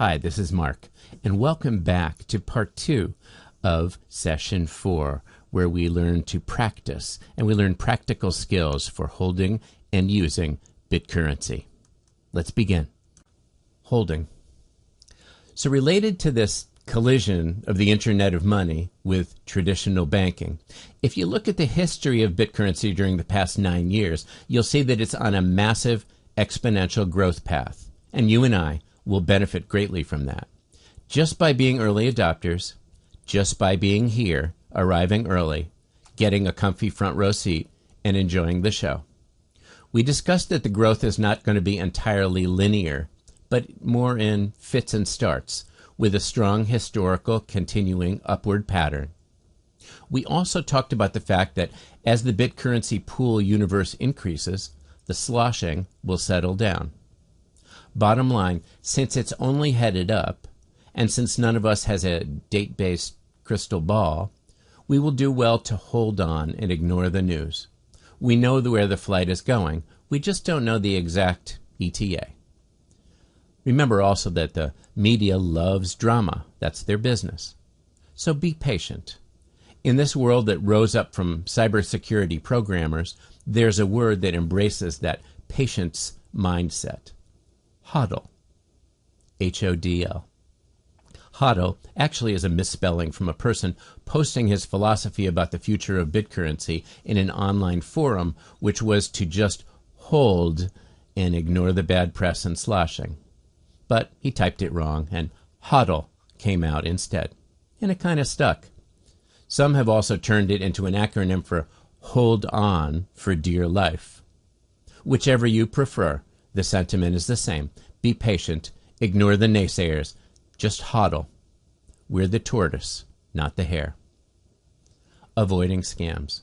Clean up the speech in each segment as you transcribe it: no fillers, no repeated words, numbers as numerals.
Hi, this is Mark, and welcome back to part 2 of session 4, where we learn to practice, and we learn practical skills for holding and using Bitcurrency. Let's begin. Holding. So related to this collision of the Internet of Money with traditional banking, if you look at the history of Bitcurrency during the past 9 years, you'll see that it's on a massive exponential growth path, and you and I will benefit greatly from that. Just by being early adopters, just by being here, arriving early, getting a comfy front row seat, and enjoying the show. We discussed that the growth is not going to be entirely linear, but more in fits and starts, with a strong historical continuing upward pattern. We also talked about the fact that as the Bitcurrency pool universe increases, the sloshing will settle down. Bottom line, since it's only headed up, and since none of us has a date-based crystal ball, we will do well to hold on and ignore the news. We know where the flight is going. We just don't know the exact ETA. Remember also that the media loves drama. That's their business. So be patient. In this world that rose up from cybersecurity programmers, there's a word that embraces that patience mindset. HODL. H-O-D-L. HODL actually is a misspelling from a person posting his philosophy about the future of Bitcurrency in an online forum, which was to just hold and ignore the bad press and sloshing. But he typed it wrong, and HODL came out instead, and it kind of stuck. Some have also turned it into an acronym for Hold On for Dear Life. Whichever you prefer, the sentiment is the same. Be patient. Ignore the naysayers. Just hodl. We're the tortoise, not the hare. Avoiding scams.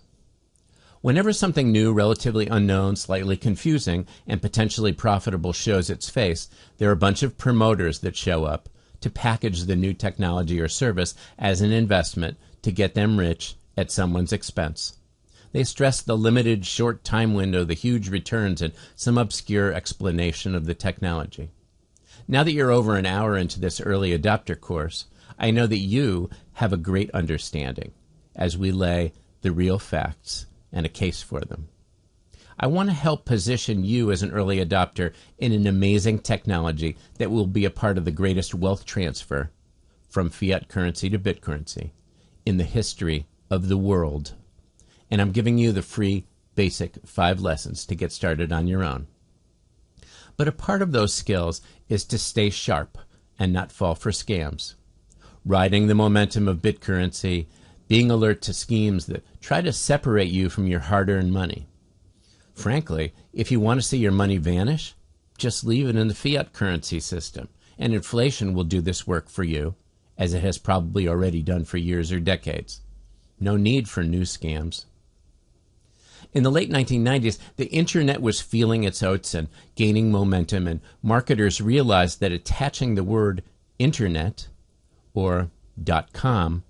Whenever something new, relatively unknown, slightly confusing, and potentially profitable shows its face, there are a bunch of promoters that show up to package the new technology or service as an investment to get them rich at someone's expense. They stress the limited short time window, the huge returns, and some obscure explanation of the technology. Now that you're over an hour into this early adopter course, I know that you have a great understanding as we lay the real facts and a case for them. I want to help position you as an early adopter in an amazing technology that will be a part of the greatest wealth transfer from fiat currency to Bitcurrency in the history of the world. And I'm giving you the free basic 5 lessons to get started on your own. But a part of those skills is to stay sharp and not fall for scams. Riding the momentum of Bitcurrency, being alert to schemes that try to separate you from your hard-earned money. Frankly, if you want to see your money vanish, just leave it in the fiat currency system, and inflation will do this work for you, as it has probably already done for years or decades. No need for new scams. In the late 1990s, the Internet was feeling its oats and gaining momentum, and marketers realized that attaching the word Internet, or .com,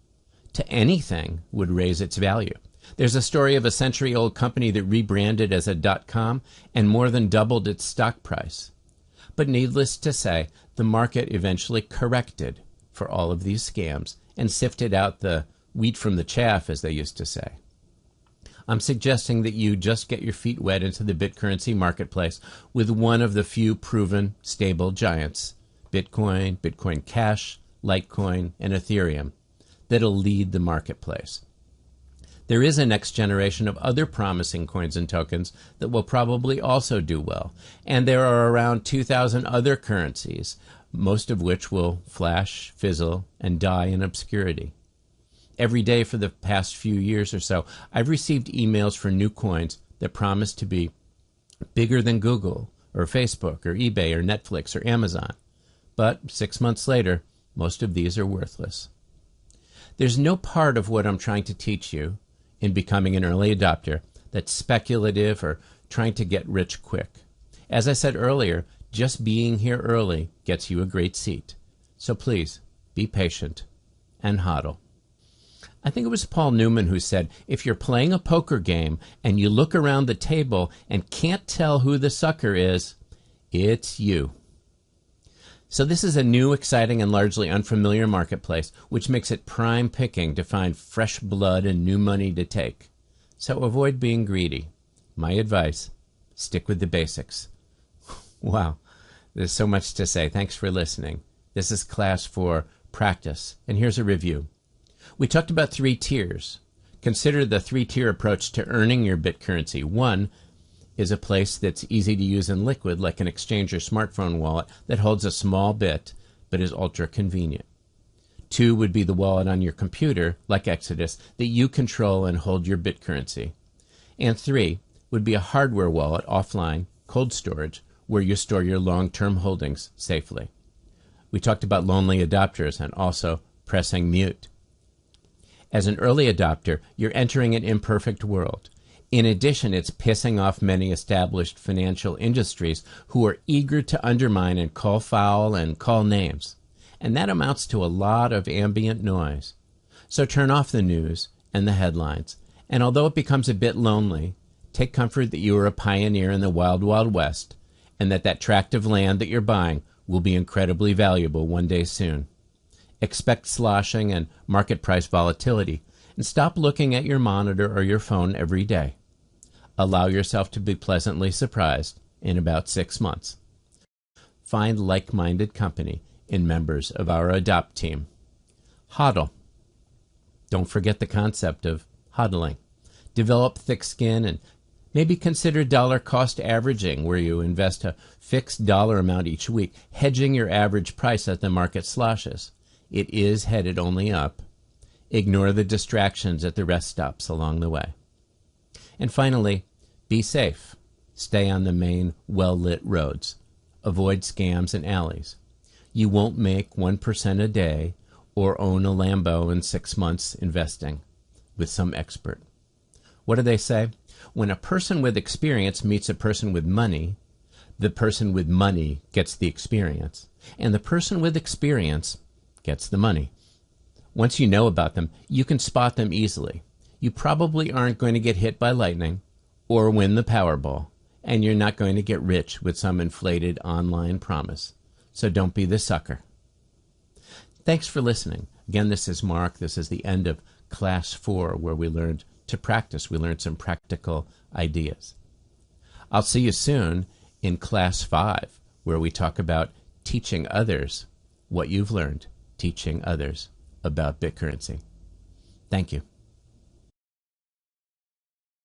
to anything would raise its value. There's a story of a century-old company that rebranded as a .com and more than doubled its stock price. But needless to say, the market eventually corrected for all of these scams and sifted out the wheat from the chaff, as they used to say. I'm suggesting that you just get your feet wet into the Bitcurrency marketplace with one of the few proven stable giants, Bitcoin, Bitcoin Cash, Litecoin, and Ethereum, that'll lead the marketplace. There is a next generation of other promising coins and tokens that will probably also do well, and there are around 2,000 other currencies, most of which will flash, fizzle, and die in obscurity. Every day for the past few years or so, I've received emails for new coins that promise to be bigger than Google or Facebook or eBay or Netflix or Amazon. But 6 months later, most of these are worthless. There's no part of what I'm trying to teach you in becoming an early adopter that's speculative or trying to get rich quick. As I said earlier, just being here early gets you a great seat. So please, be patient and hodl. I think it was Paul Newman who said, if you're playing a poker game and you look around the table and can't tell who the sucker is, it's you. So this is a new, exciting, and largely unfamiliar marketplace, which makes it prime picking to find fresh blood and new money to take. So avoid being greedy. My advice, stick with the basics. Wow, there's so much to say. Thanks for listening. This is Class 4 Practice, and here's a review. We talked about 3 tiers. Consider the 3-tier approach to earning your Bitcurrency. 1 is a place that's easy to use and liquid, like an exchange or smartphone wallet that holds a small bit but is ultra convenient. 2 would be the wallet on your computer, like Exodus, that you control and hold your Bitcurrency. And 3 would be a hardware wallet, offline, cold storage, where you store your long-term holdings safely. We talked about lonely adopters and also pressing mute. As an early adopter, you're entering an imperfect world. In addition, it's pissing off many established financial industries who are eager to undermine and call foul and call names. And that amounts to a lot of ambient noise. So turn off the news and the headlines. And although it becomes a bit lonely, take comfort that you are a pioneer in the wild, wild west, and that tract of land that you're buying will be incredibly valuable one day soon. Expect sloshing and market price volatility, and stop looking at your monitor or your phone every day. Allow yourself to be pleasantly surprised in about 6 months. Find like-minded company in members of our Adopt team. Hodl. Don't forget the concept of hodling. Develop thick skin and maybe consider dollar cost averaging, where you invest a fixed dollar amount each week, hedging your average price as the market sloshes. It is headed only up. Ignore the distractions at the rest stops along the way. And finally, be safe. Stay on the main, well-lit roads. Avoid scams and alleys. You won't make 1% a day or own a Lambo in 6 months investing with some expert. What do they say? When a person with experience meets a person with money, the person with money gets the experience, and the person with experience gets the money. Once you know about them, you can spot them easily. You probably aren't going to get hit by lightning or win the Powerball, and you're not going to get rich with some inflated online promise. So don't be the sucker. Thanks for listening. Again, this is Mark. This is the end of Class 4, where we learned to practice. We learned some practical ideas. I'll see you soon in Class 5, where we talk about teaching others what you've learned, teaching others about Bitcurrency. Thank you.